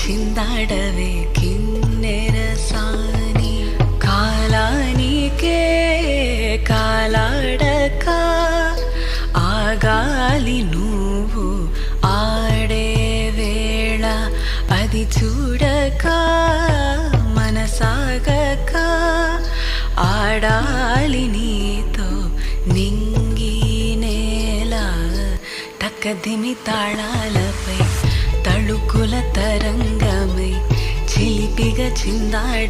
చిందాడవే కిన్నెరసాని కాలానికే కాలాడక ఆగాలి నువ్వు ఆడే వేళ అది చూడక మనసాగక ఆడాలి నీతో నింగి నేల తక్కదిమి తాళాలపై తళుకుల తరంగమై చిలిపిగా చిందాడ